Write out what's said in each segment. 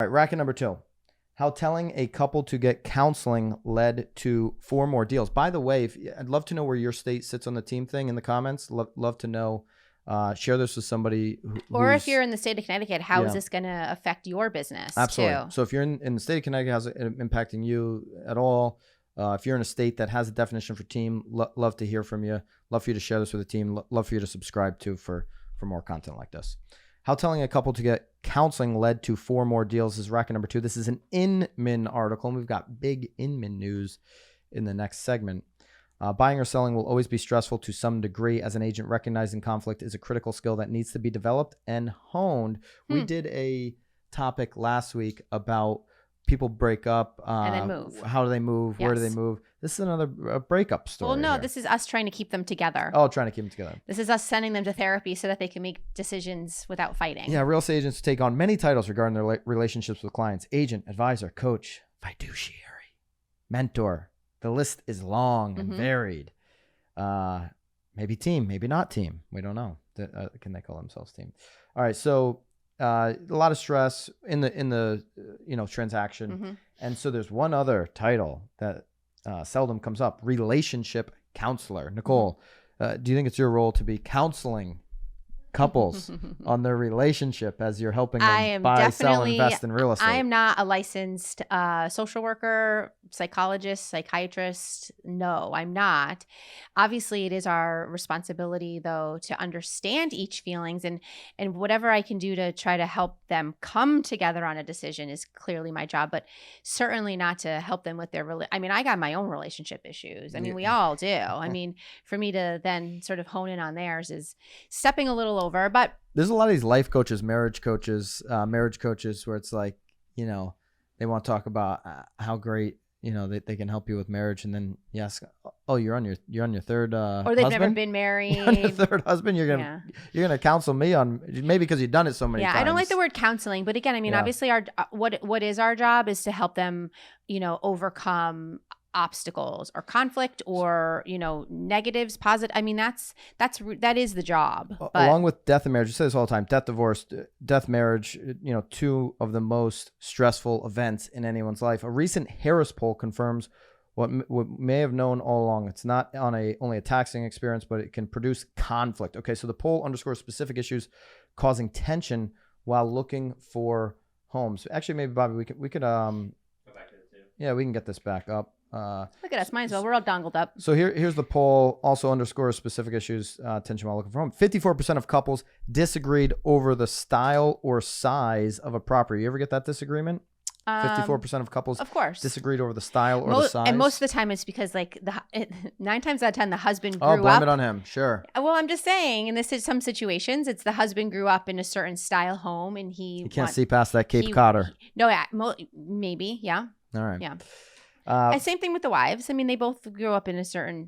All right, racket number 2. How telling a couple to get counseling led to 4 more deals. By the way, I'd love to know where your state sits on the team thing in the comments. Love to know. Share this with somebody. Or if you're in the state of Connecticut, how is this going to affect your business? Absolutely. Too? So if you're in the state of Connecticut, how's it impacting you at all? If you're in a state that has a definition for team, love to hear from you. Love for you to share this with the team. Love for you to subscribe to for more content like this. How telling a couple to get counseling led to 4 more deals is racket number 2. This is an Inman article, and we've got big Inman news in the next segment. Buying or selling will always be stressful to some degree. As an agent, recognizing conflict is a critical skill that needs to be developed and honed. We did a topic last week about people break up. And then move. How do they move? Yes. Where do they move? This is another breakup story. Well, no, here. This is us trying to keep them together. Oh, trying to keep them together. This is us sending them to therapy so that they can make decisions without fighting. Yeah, real estate agents take on many titles regarding their relationships with clients. Agent, advisor, coach, fiduciary, mentor. The list is long and varied. Maybe team, maybe not team. We don't know. Can they call themselves team? All right, so a lot of stress in the transaction. And so there's one other title that seldom comes up: relationship counselor. Nicole, do you think it's your role to be counseling couples on their relationship as you're helping them buy, sell, invest in real estate? I am not a licensed social worker, psychologist, psychiatrist. No, I'm not. Obviously, it is our responsibility, though, to understand each feelings, and whatever I can do to try to help them come together on a decision is clearly my job, but certainly not to help them with their I got my own relationship issues. I mean, we all do. I mean, for me to then sort of hone in on theirs is stepping a little over. But there's a lot of these life coaches, marriage coaches, where it's like, they want to talk about how great they can help you with marriage, and then you ask, oh, you're on your third or they've husband? Never been married. You're on your third husband. You're gonna counsel me on, maybe because you've done it so many times. I don't like the word counseling, but again, I mean, obviously our what is our job is to help them overcome obstacles or conflict or negatives, positive. I mean, that is the job. But along with death and marriage, you say this all the time: death, divorce, death, marriage. 2 of the most stressful events in anyone's life. A recent Harris poll confirms what may have known all along. It's not only a taxing experience, but it can produce conflict. Okay, so the poll underscores specific issues causing tension while looking for homes. Actually, maybe Bobby, we could go back to it too. Yeah, we can get this back up. Look at us, might as well. We're all dongled up. So here's the poll. Also underscores specific issues, tension while looking for home. 54% of couples disagreed over the style or size of a property. You ever get that disagreement? 54% of couples, of course, disagreed over the style or the size. And most of the time, it's because 9 times out of 10, the husband grew up. Oh, blame it on him. Sure. Well, I'm just saying, in some situations, it's the husband grew up in a certain style home, and he can't see past that Cape Codder. Maybe, yeah. All right. Yeah. And same thing with the wives. I mean, they both grew up in a certain,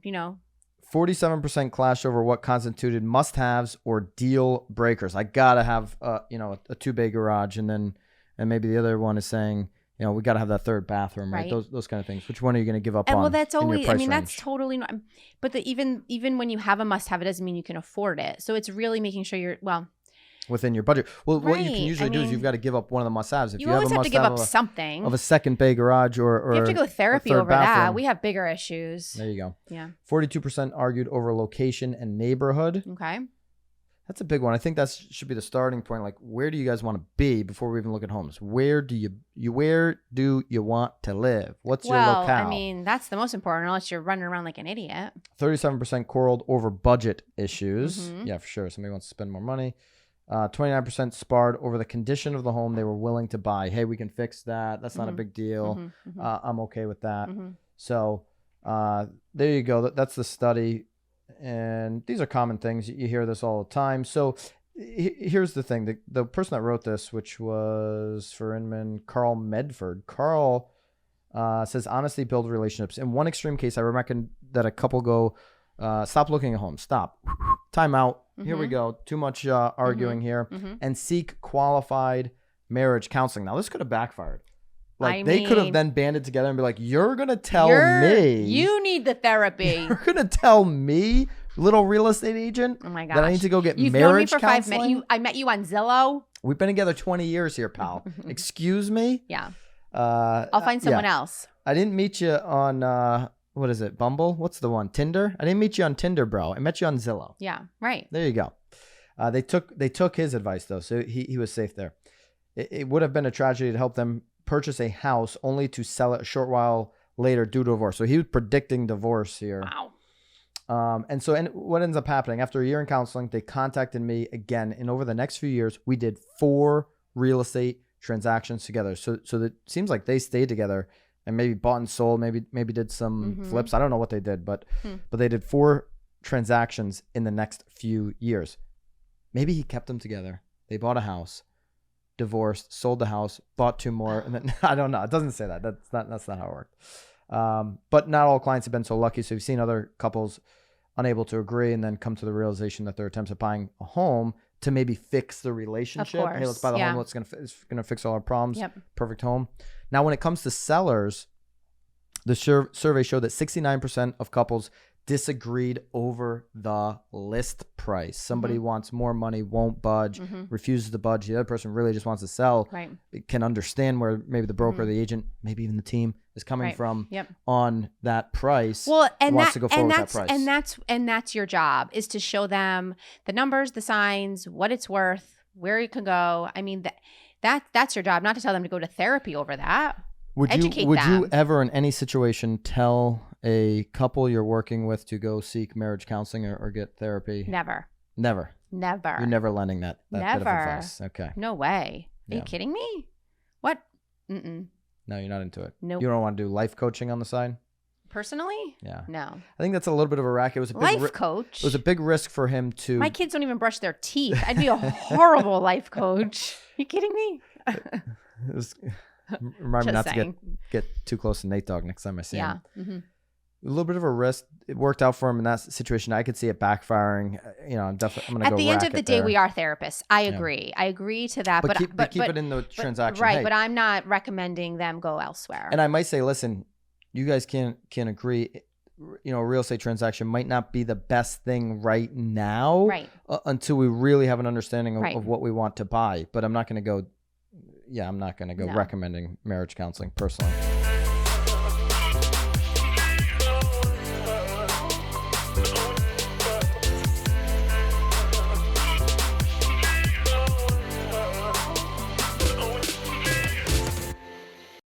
47% clashed over what constituted must-haves or deal breakers. I gotta have, a 2-bay garage, and maybe the other one is saying, we gotta have that third bathroom, right? Those kind of things. Which one are you gonna give up on? Well, that's always. I mean, that's totally. But even when you have a must-have, it doesn't mean you can afford it. So it's really making sure you're within your budget. Well, what you can usually do is you've got to give up one of the must-haves. If you always have to give up something of a second bay garage, or you have to go therapy over that. We have bigger issues. There you go. Yeah. 42% argued over location and neighborhood. Okay. That's a big one. I think that should be the starting point. Like, where do you guys want to be before we even look at homes? Where do you want to live? What's your locale? Well, I mean, that's the most important, unless you're running around like an idiot. 37% quarreled over budget issues. Yeah, for sure. Somebody wants to spend more money. 29% sparred over the condition of the home they were willing to buy. Hey, we can fix that. That's not a big deal. I'm okay with that. So there you go. That's the study. And these are common things. You hear this all the time. So here's the thing. The person that wrote this, which was for Inman, Carl Medford. Carl says, honestly, build relationships. In one extreme case, I recommend that a couple go, stop looking at homes. Stop. Time out. Here we go. Too much arguing here. And seek qualified marriage counseling. Now, this could have backfired. They could have then banded together and be like, you're going to tell me. You need the therapy. You're going to tell me, little real estate agent, oh my gosh, that I need to go get You've marriage known me for counseling? 5 minutes. I met you on Zillow. We've been together 20 years here, pal. Excuse me? Yeah. I'll find someone else. I didn't meet you on, what is it, Bumble? What's the one? Tinder? I didn't meet you on Tinder, bro. I met you on Zillow. Yeah, right. There you go. They took his advice, though, so he was safe there. It would have been a tragedy to help them purchase a house only to sell it a short while later due to divorce. So he was predicting divorce here. Wow. And what ends up happening after a year in counseling, they contacted me again. And over the next few years, we did 4 real estate transactions together. So it seems like they stayed together and maybe bought and sold, maybe did some flips. I don't know what they did, but they did 4 transactions in the next few years. Maybe he kept them together. They bought a house, divorced, sold the house, bought 2 more, and then I don't know. It doesn't say that. That's not how it worked. But not all clients have been so lucky. So we've seen other couples unable to agree and then come to the realization that their attempts at buying a home to maybe fix the relationship. Of course. Hey, let's buy the home. It's gonna fix all our problems. Yep. Perfect home. Now, when it comes to sellers, the survey showed that 69% of couples disagreed over the list price. Somebody wants more money, won't budge, refuses to budge. The other person really just wants to sell. Right. Can understand where maybe the broker, the agent, maybe even the team is coming from on that price. Well, and wants to go forward with that price. And that's your job, is to show them the numbers, the signs, what it's worth, where you can go. I mean, that's your job, not to tell them to go to therapy over that. Would you ever in any situation tell a couple you're working with to go seek marriage counseling or get therapy? Never. You're never lending that bit of advice. Okay. No way. Are you kidding me? What? Mm-mm. No, you're not into it. Nope. You don't want to do life coaching on the side? Personally? Yeah. No. I think that's a little bit of a racket. It was a big life coach. It was a big risk for him to. My kids don't even brush their teeth. I'd be a horrible life coach. Are you kidding me? Remind me not to get too close to Nate Dogg next time I see him. Mm-hmm. A little bit of a risk. It worked out for him in that situation. I could see it backfiring. I'm going to go at the end of the day, we are therapists. I agree. Yeah. I agree to that. But keep it in the transaction. Right. Hey. But I'm not recommending them go elsewhere. And I might say, listen, you guys can agree. A real estate transaction might not be the best thing right now. Right. Until we really have an understanding of what we want to buy. But I'm not going to go. Yeah, I'm not going to go recommending marriage counseling personally.